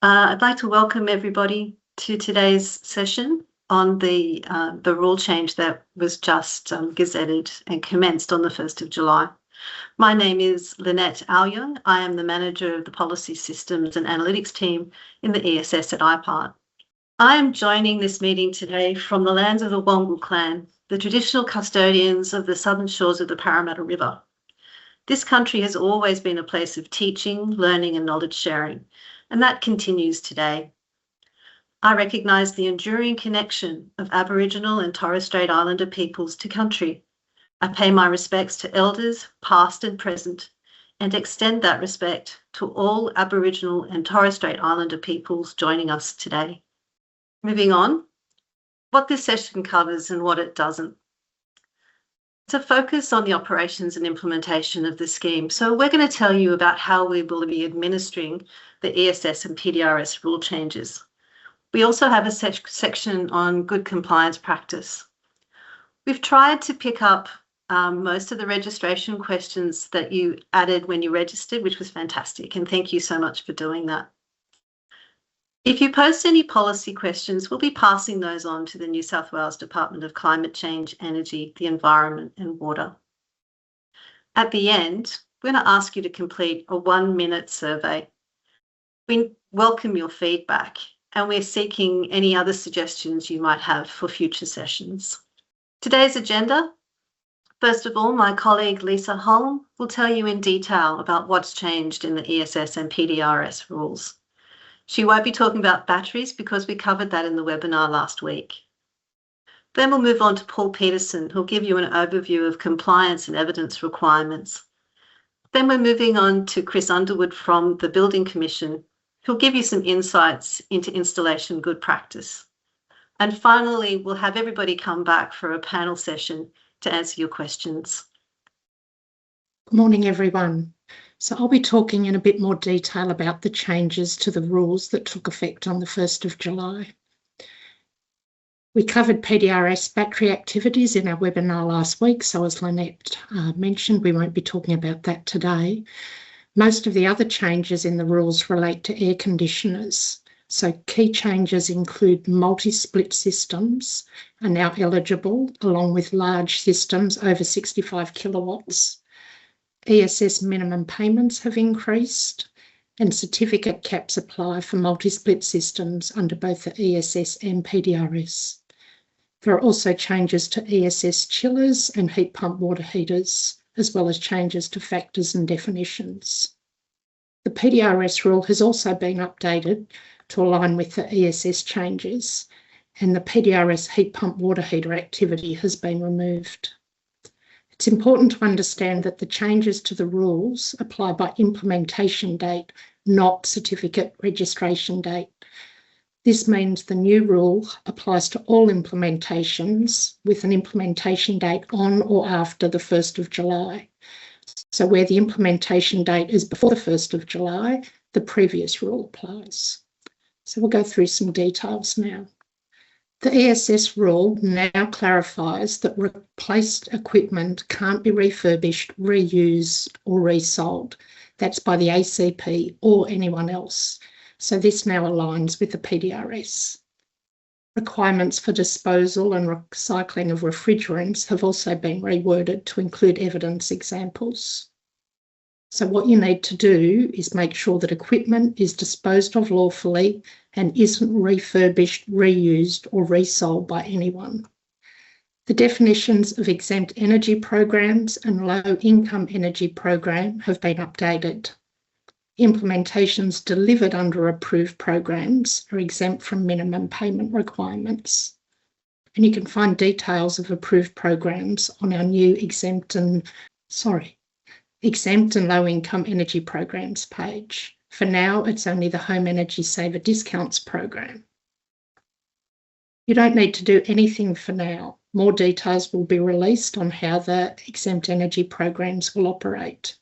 I'd like to welcome everybody to today's session on the rule change that was just gazetted and commenced on the 1st of July. My name is Lynette Alyoung. I am the manager of the Policy Systems and Analytics team in the ESS at IPART. I am joining this meeting today from the lands of the Wongal clan, the traditional custodians of the southern shores of the Parramatta River. This country has always been a place of teaching, learning and knowledge sharing, and that continues today. I recognise the enduring connection of Aboriginal and Torres Strait Islander peoples to country. I pay my respects to elders, past and present, and extend that respect to all Aboriginal and Torres Strait Islander peoples joining us today. Moving on, what this session covers and what it doesn't. It's a focus on the operations and implementation of the scheme. So we're going to tell you about how we will be administering the ESS and PDRS rule changes. We also have a section on good compliance practice. We've tried to pick up most of the registration questions that you added when you registered, which was fantastic, and thank you so much for doing that. If you post any policy questions, we'll be passing those on to the New South Wales Department of Climate Change, Energy, the Environment and Water. At the end, we're going to ask you to complete a 1-minute survey. We welcome your feedback and we're seeking any other suggestions you might have for future sessions. Today's agenda. First of all, my colleague Lisa Holm will tell you in detail about what's changed in the ESS and PDRS rules. She won't be talking about batteries because we covered that in the webinar last week. Then we'll move on to Paul Peterson, who'll give you an overview of compliance and evidence requirements. Then we're moving on to Chris Underwood from the Building Commission, who'll give you some insights into installation good practice. And finally, we'll have everybody come back for a panel session to answer your questions. Good morning, everyone. So I'll be talking in a bit more detail about the changes to the rules that took effect on the 1st of July. We covered PDRS battery activities in our webinar last week, so as Lynette mentioned, we won't be talking about that today. Most of the other changes in the rules relate to air conditioners. So key changes include multi-split systems are now eligible, along with large systems over 65 kilowatts. ESS minimum payments have increased and certificate caps apply for multi-split systems under both the ESS and PDRS. There are also changes to ESS chillers and heat pump water heaters, as well as changes to factors and definitions. The PDRS rule has also been updated to align with the ESS changes, and the PDRS heat pump water heater activity has been removed. It's important to understand that the changes to the rules apply by implementation date, not certificate registration date. This means the new rule applies to all implementations with an implementation date on or after the 1st of July. So where the implementation date is before the 1st of July, the previous rule applies. So we'll go through some details now. The ESS rule now clarifies that replaced equipment can't be refurbished, reused or resold. That's by the ACP or anyone else. So this now aligns with the PDRS. Requirements for disposal and recycling of refrigerants have also been reworded to include evidence examples. So what you need to do is make sure that equipment is disposed of lawfully and isn't refurbished, reused or resold by anyone. The definitions of exempt energy programs and low income energy program have been updated. Implementations delivered under approved programs are exempt from minimum payment requirements. And you can find details of approved programs on our new exempt and low income energy programs page. For now, it's only the Home Energy Saver Discounts program. You don't need to do anything for now. More details will be released on how the exempt energy programs will operate.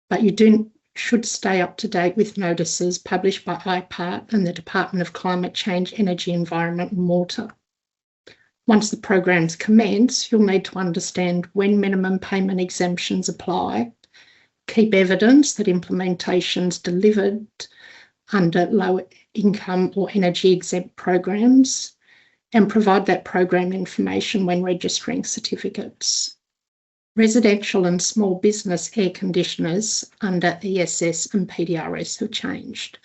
But you should stay up to date with notices published by IPART and the Department of Climate Change, Energy, Environment and Water. Once the programs commence, you'll need to understand when minimum payment exemptions apply, keep evidence that implementations delivered under low income or energy exempt programs and provide that program information when registering certificates. Residential and small business air conditioners under ESS and PDRS have changed.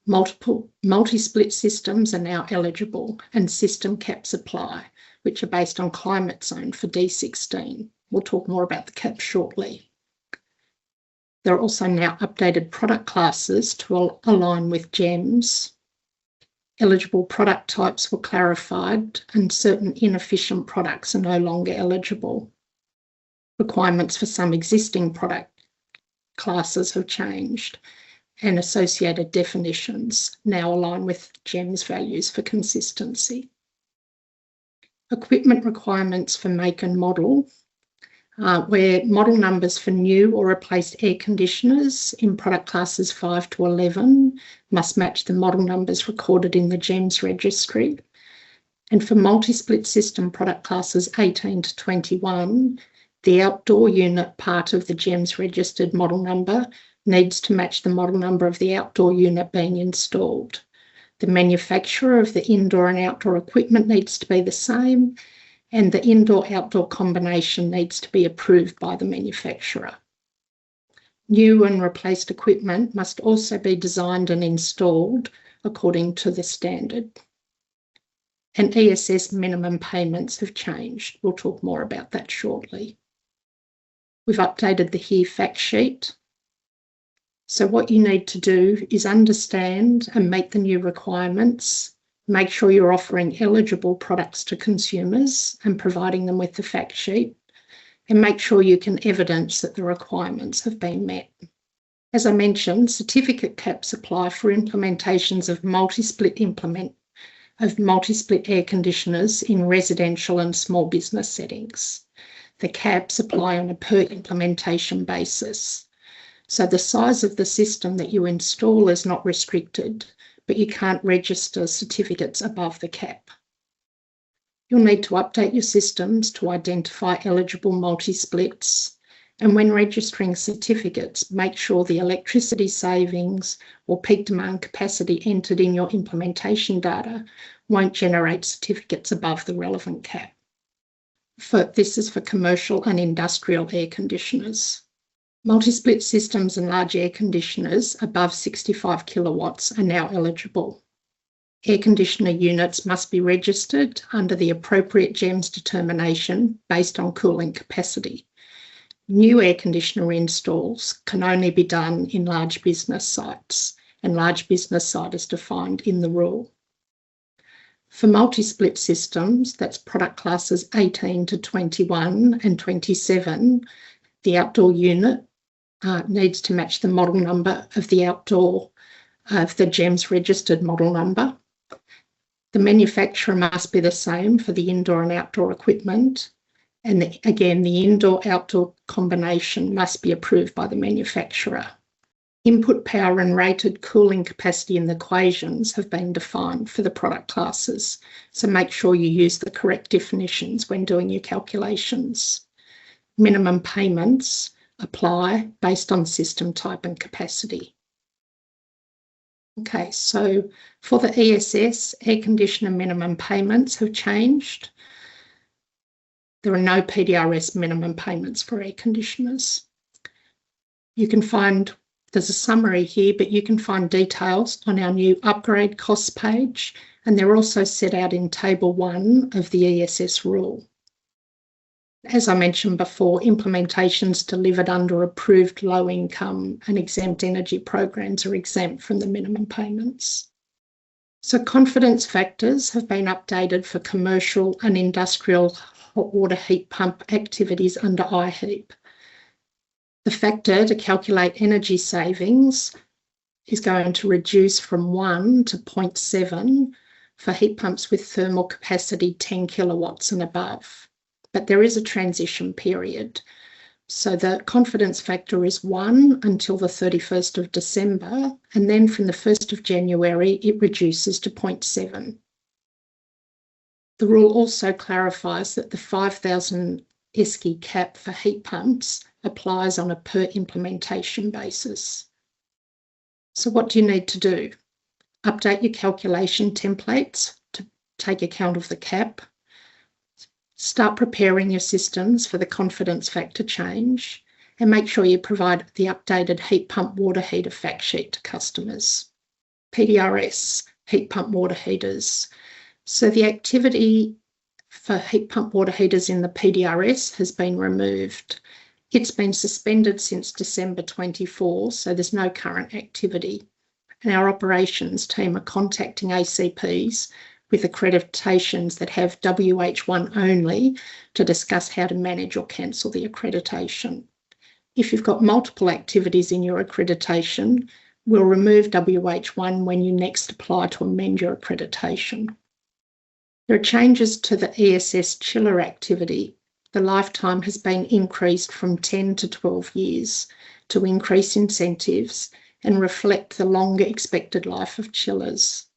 Multi-split systems are now eligible and system caps apply, which are based on climate zone for D16. We'll talk more about the caps shortly. There are also now updated product classes to align with GEMS. Eligible product types were clarified and certain inefficient products are no longer eligible. Requirements for some existing product classes have changed and associated definitions now align with GEMS values for consistency. Equipment requirements for make and model, where model numbers for new or replaced air conditioners in product classes 5 to 11 must match the model numbers recorded in the GEMS registry. And for multi-split system product classes 18 to 21, the outdoor unit part of the GEMS registered model number needs to match the model number of the outdoor unit being installed. The manufacturer of the indoor and outdoor equipment needs to be the same, and the indoor-outdoor combination needs to be approved by the manufacturer. New and replaced equipment must also be designed and installed according to the standard. And ESS minimum payments have changed. We'll talk more about that shortly. We've updated the HERE fact sheet. So what you need to do is understand and meet the new requirements, make sure you're offering eligible products to consumers and providing them with the fact sheet, and make sure you can evidence that the requirements have been met. As I mentioned, certificate caps apply for implementations of multi-split air conditioners in residential and small business settings. The caps apply on a per implementation basis. So the size of the system that you install is not restricted, but you can't register certificates above the cap. You'll need to update your systems to identify eligible multi-splits, and when registering certificates, make sure the electricity savings or peak demand capacity entered in your implementation data won't generate certificates above the relevant cap. This is for commercial and industrial air conditioners. Multi-split systems and large air conditioners above 65 kilowatts are now eligible. Air conditioner units must be registered under the appropriate GEMS determination based on cooling capacity. New air conditioner installs can only be done in large business sites, and large business site is defined in the rule. For multi-split systems, that's product classes 18 to 21 and 27, the outdoor unit needs to match the model number of the GEMS registered model number. The manufacturer must be the same for the indoor and outdoor equipment. And again, the indoor-outdoor combination must be approved by the manufacturer. Input power and rated cooling capacity in the equations have been defined for the product classes, so make sure you use the correct definitions when doing your calculations. Minimum payments apply based on system type and capacity. Okay, so for the ESS, air conditioner minimum payments have changed. There are no PDRS minimum payments for air conditioners. You can find, there's a summary here, but you can find details on our new upgrade costs page, and they're also set out in Table 1 of the ESS Rule. As I mentioned before, implementations delivered under approved low-income and exempt energy programs are exempt from the minimum payments. So confidence factors have been updated for commercial and industrial hot water heat pump activities under IHEAP. The factor to calculate energy savings is going to reduce from 1 to 0.7 for heat pumps with thermal capacity 10 kilowatts and above. But there is a transition period. So the confidence factor is 1 until the 31st of December, and then from the 1st of January, it reduces to 0.7. The rule also clarifies that the 5,000 ESCI cap for heat pumps applies on a per implementation basis. So what do you need to do? Update your calculation templates to take account of the cap. Start preparing your systems for the confidence factor change, and make sure you provide the updated heat pump water heater fact sheet to customers. PDRS, heat pump water heaters. So the activity for heat pump water heaters in the PDRS has been removed. It's been suspended since December 24, so there's no current activity. And our operations team are contacting ACPs with accreditations that have WH1 only to discuss how to manage or cancel the accreditation. If you've got multiple activities in your accreditation, we'll remove WH1 when you next apply to amend your accreditation. There are changes to the ESS chiller activity. The lifetime has been increased from 10 to 12 years to increase incentives and reflect the longer expected life of chillers.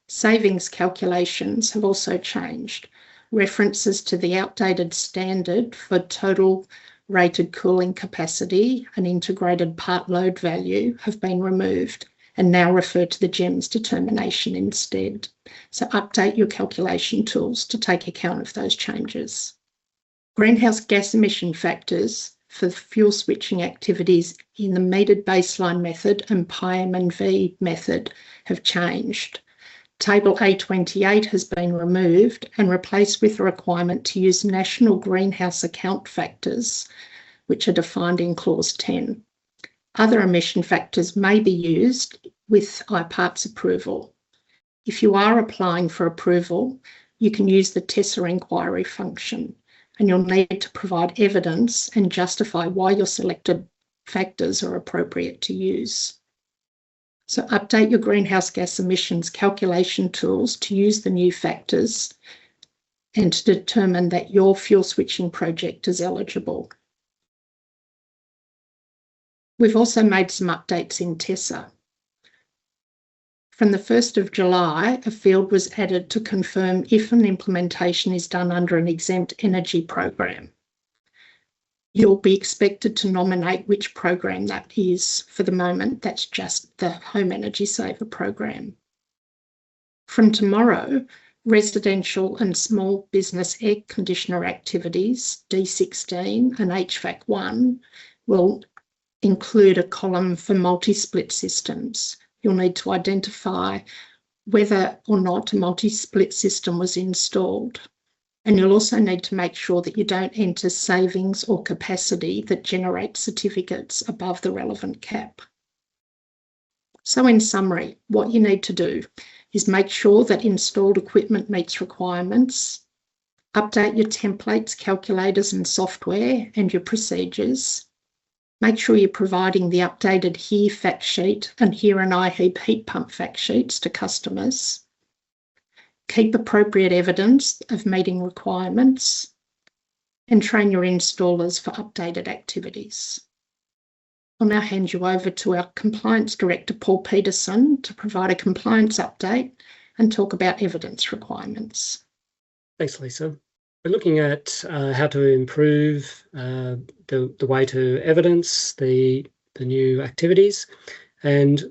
Savings calculations have also changed. References to the outdated standard for total rated cooling capacity and integrated part load value have been removed and now refer to the GEMS determination instead. So update your calculation tools to take account of those changes. Greenhouse gas emission factors for fuel switching activities in the metered baseline method and PIAM&V method have changed. Table A28 has been removed and replaced with a requirement to use national greenhouse account factors, which are defined in clause 10. Other emission factors may be used with IPART's approval. If you are applying for approval, you can use the TESSA inquiry function, and you'll need to provide evidence and justify why your selected factors are appropriate to use. So update your greenhouse gas emissions calculation tools to use the new factors and to determine that your fuel switching project is eligible. We've also made some updates in TESSA. From the 1st of July, a field was added to confirm if an implementation is done under an exempt energy program. You'll be expected to nominate which program that is. For the moment, that's just the Home Energy Saver program. From tomorrow, residential and small business air conditioner activities, D16 and HVAC 1, will include a column for multi-split systems. You'll need to identify whether or not a multi-split system was installed. And you'll also need to make sure that you don't enter savings or capacity that generates certificates above the relevant cap. So in summary, what you need to do is make sure that installed equipment meets requirements, update your templates, calculators and software and your procedures. Make sure you're providing the updated HERE fact sheet and HERE and IHEAP heat pump fact sheets to customers. Keep appropriate evidence of meeting requirements and train your installers for updated activities. I'll now hand you over to our Compliance Director, Paul Peterson, to provide a compliance update and talk about evidence requirements. Thanks, Lisa. We're looking at how to improve the way to evidence the new activities, and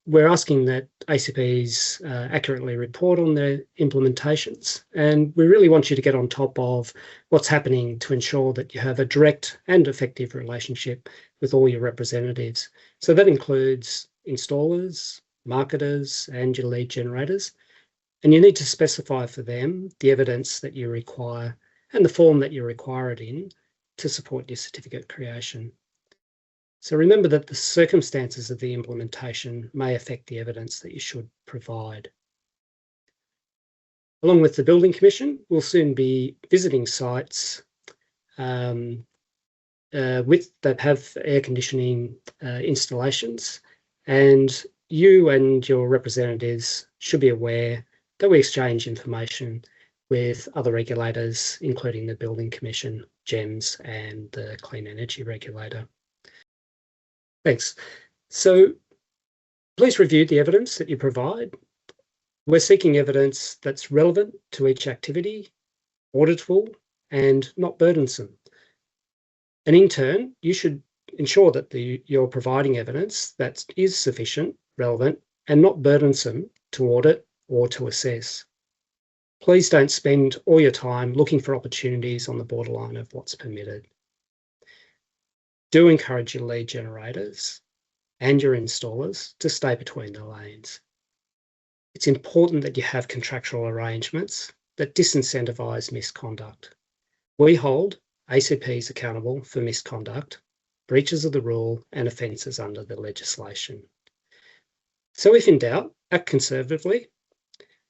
we're asking that ACPs accurately report on their implementations. And we really want you to get on top of what's happening to ensure that you have a direct and effective relationship with all your representatives. So that includes installers, marketers, and your lead generators. And you need to specify for them the evidence that you require and the form that you require it in to support your certificate creation. So remember that the circumstances of the implementation may affect the evidence that you should provide. Along with the Building Commission, we'll soon be visiting sites that have air conditioning installations, and you and your representatives should be aware that we exchange information with other regulators, including the Building Commission, GEMS, and the Clean Energy Regulator. Thanks. So please review the evidence that you provide. We're seeking evidence that's relevant to each activity, auditable, and not burdensome. And in turn, you should ensure that you're providing evidence that is sufficient relevant and not burdensome to audit or to assess. Please don't spend all your time looking for opportunities on the borderline of what's permitted. Do encourage your lead generators and your installers to stay between the lanes. It's important that you have contractual arrangements that disincentivise misconduct. We hold ACPs accountable for misconduct, breaches of the rule, and offences under the legislation. So if in doubt, act conservatively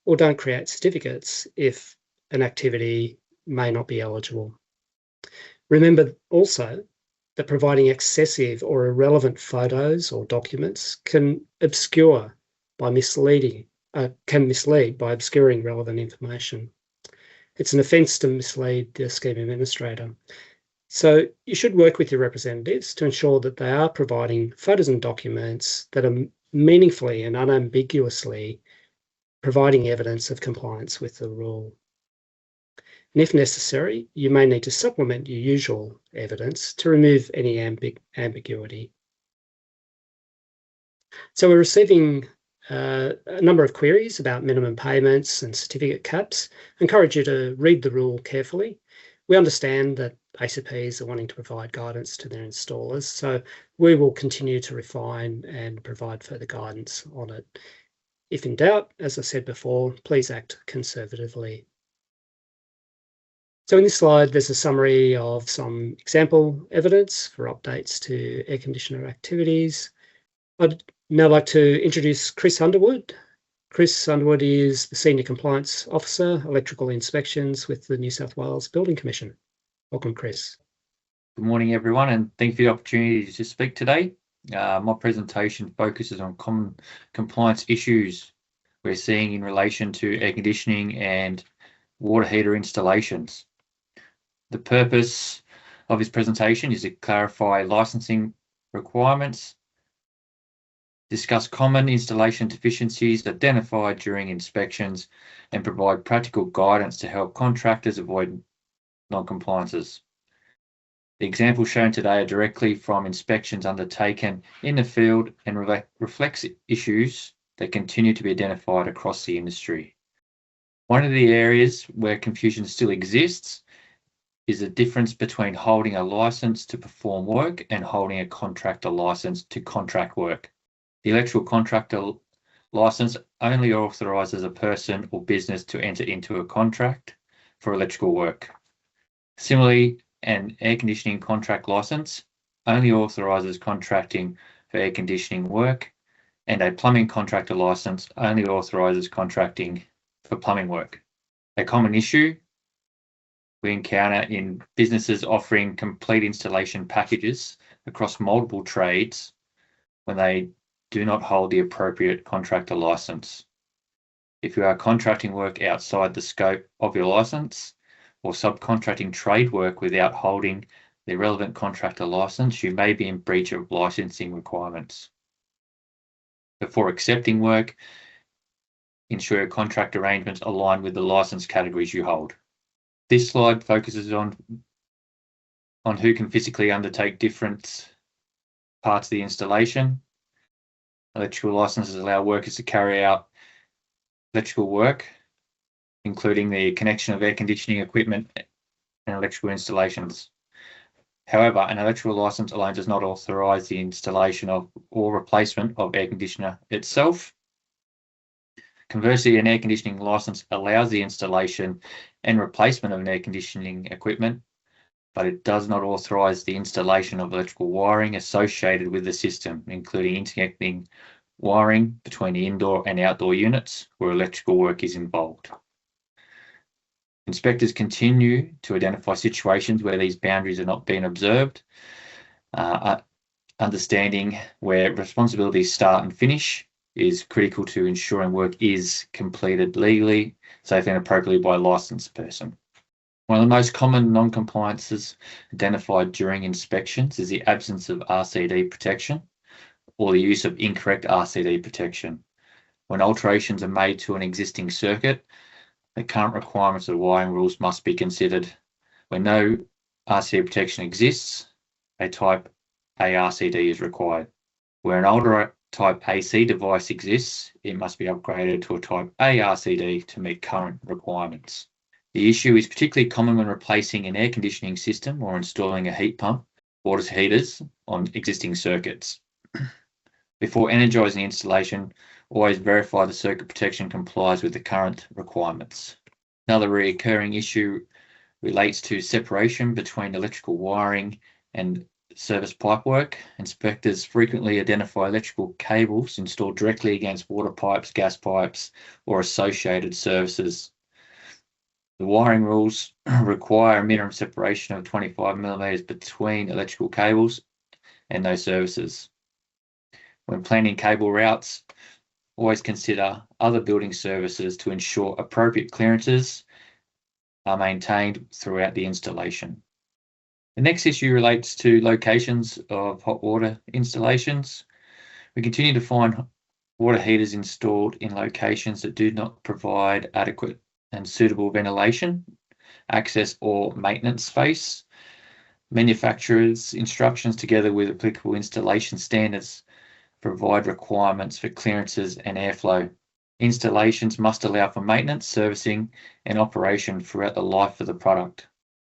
or don't create certificates if an activity may not be eligible. Remember also that providing excessive or irrelevant photos or documents can mislead by obscuring relevant information. It's an offence to mislead the scheme administrator. So you should work with your representatives to ensure that they are providing photos and documents that are meaningfully and unambiguously providing evidence of compliance with the rule. And if necessary, you may need to supplement your usual evidence to remove any ambiguity. So we're receiving a number of queries about minimum payments and certificate caps. I encourage you to read the rule carefully. We understand that ACPs are wanting to provide guidance to their installers, so we will continue to refine and provide further guidance on it. If in doubt, as I said before, please act conservatively. So in this slide, there's a summary of some example evidence for updates to air conditioner activities. I'd now like to introduce Chris Underwood. Chris Underwood is the Senior Compliance Officer, Electrical Inspections with the New South Wales Building Commission. Welcome, Chris. Good morning, everyone, and thank you for the opportunity to speak today. My presentation focuses on common compliance issues we're seeing in relation to air conditioning and water heater installations. The purpose of this presentation is to clarify licensing requirements, discuss common installation deficiencies identified during inspections, and provide practical guidance to help contractors avoid non-compliances. The examples shown today are directly from inspections undertaken in the field and reflects issues that continue to be identified across the industry. One of the areas where confusion still exists is the difference between holding a license to perform work and holding a contractor license to contract work. The electrical contractor license only authorises a person or business to enter into a contract for electrical work. Similarly, an air conditioning contract license only authorises contracting for air conditioning work, and a plumbing contractor license only authorises contracting for plumbing work. A common issue we encounter in businesses offering complete installation packages across multiple trades when they do not hold the appropriate contractor license. If you are contracting work outside the scope of your license or subcontracting trade work without holding the relevant contractor license, you may be in breach of licensing requirements. Before accepting work, ensure your contract arrangements align with the license categories you hold. This slide focuses on who can physically undertake different parts of the installation. Electrical licenses allow workers to carry out electrical work, including the connection of air conditioning equipment and electrical installations. However, an electrical license alone does not authorise the installation of or replacement of air conditioner itself. Conversely, an air conditioning license allows the installation and replacement of an air conditioning equipment, but it does not authorise the installation of electrical wiring associated with the system, including interconnecting wiring between the indoor and outdoor units where electrical work is involved. Inspectors continue to identify situations where these boundaries are not being observed, understanding where responsibilities start and finish is critical to ensuring work is completed legally, safely and appropriately by a licensed person. One of the most common non-compliances identified during inspections is the absence of RCD protection or the use of incorrect RCD protection. When alterations are made to an existing circuit, the current requirements of the wiring rules must be considered. When no RCD protection exists, a type A RCD is required. Where an type AC device exists, it must be upgraded to a type A RCD to meet current requirements. The issue is particularly common when replacing an air conditioning system or installing a heat pump, water heaters on existing circuits. Before energising the installation, always verify the circuit protection complies with the current requirements. Another recurring issue relates to separation between electrical wiring and service pipework. Inspectors frequently identify electrical cables installed directly against water pipes, gas pipes, or associated services. The wiring rules require a minimum separation of 25 millimeters between electrical cables and those services. When planning cable routes, always consider other building services to ensure appropriate clearances are maintained throughout the installation. The next issue relates to locations of hot water installations. We continue to find water heaters installed in locations that do not provide adequate and suitable ventilation, access, or maintenance space. Manufacturers' instructions, together with applicable installation standards, provide requirements for clearances and airflow. Installations must allow for maintenance, servicing, and operation throughout the life of the product.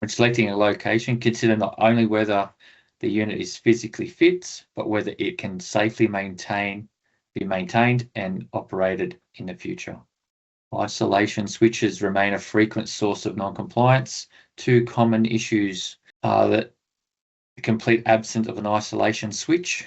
When selecting a location, consider not only whether the unit is physically fit, but whether it can safely be maintained and operated in the future. Isolation switches remain a frequent source of non-compliance. Two common issues are that the complete absence of an isolation switch.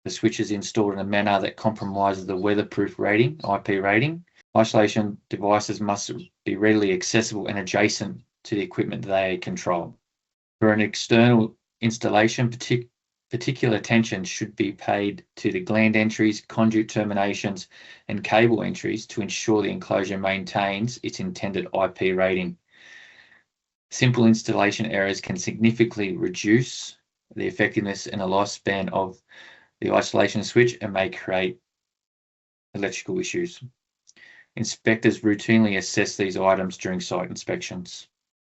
The switch is installed in a manner that compromises the weatherproof rating, IP rating. Isolation devices must be readily accessible and adjacent to the equipment they control. For an external installation, particular attention should be paid to the gland entries, conduit terminations, and cable entries to ensure the enclosure maintains its intended IP rating. Simple installation errors can significantly reduce the effectiveness and the lifespan of the isolation switch and may create electrical issues. Inspectors routinely assess these items during site inspections.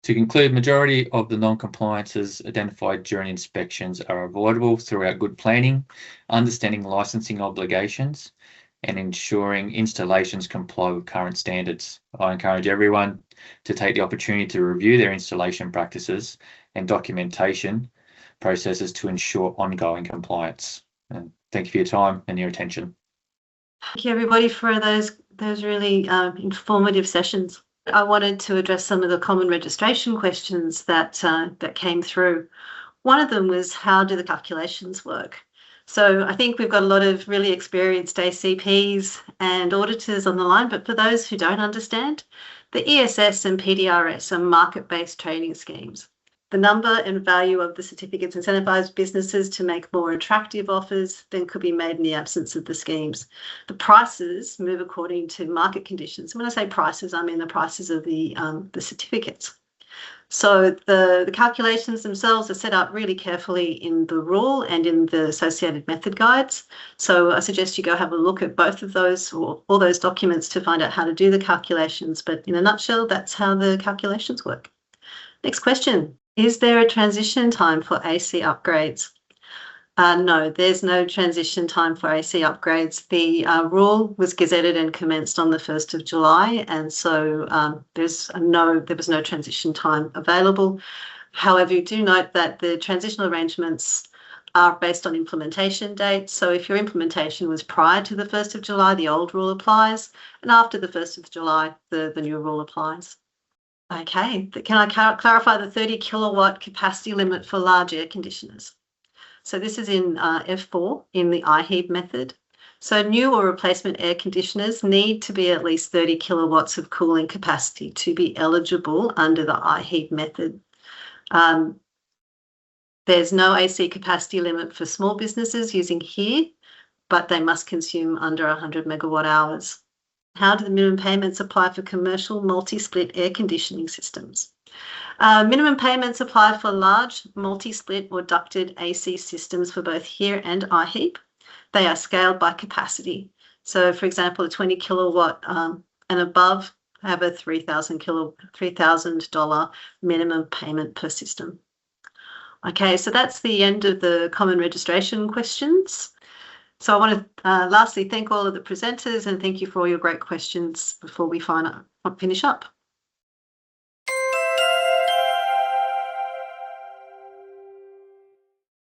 To conclude, majority of the non-compliances identified during inspections are avoidable throughout good planning, understanding licensing obligations, and ensuring installations comply with current standards. I encourage everyone to take the opportunity to review their installation practices and documentation processes to ensure ongoing compliance. And thank you for your time and your attention. Thank you, everybody, for those really informative sessions. I wanted to address some of the common registration questions that came through. One of them was, how do the calculations work? So I think we've got a lot of really experienced ACPs and auditors on the line, but for those who don't understand, the ESS and PDRS are market-based trading schemes. The number and value of the certificates incentivise businesses to make more attractive offers than could be made in the absence of the schemes. The prices move according to market conditions. When I say prices, I mean the prices of the certificates. So the calculations themselves are set up really carefully in the rule and in the associated method guides. So I suggest you go have a look at both of those or all those documents to find out how to do the calculations. But in a nutshell, that's how the calculations work. Next question. Is there a transition time for AC upgrades? No, there's no transition time for AC upgrades. The rule was gazetted and commenced on the 1st of July, and so there was no transition time available. However, you do note that the transitional arrangements are based on implementation dates. So if your implementation was prior to the 1st of July, the old rule applies, and after the 1st of July, the new rule applies. Okay, can I clarify the 30 kilowatt capacity limit for large air conditioners? So this is in F4 in the IHEAP method. So new or replacement air conditioners need to be at least 30 kilowatts of cooling capacity to be eligible under the IHEAP method. There's no AC capacity limit for small businesses using here, but they must consume under 100 megawatt hours. How do the minimum payments apply for commercial multi-split air conditioning systems? Minimum payments apply for large multi-split or ducted AC systems for both here and IHEAP. They are scaled by capacity. So, for example, a 20 kilowatt and above have a $3,000 minimum payment per system. Okay, so that's the end of the common registration questions. So I want to lastly thank all of the presenters and thank you for all your great questions before we finish up.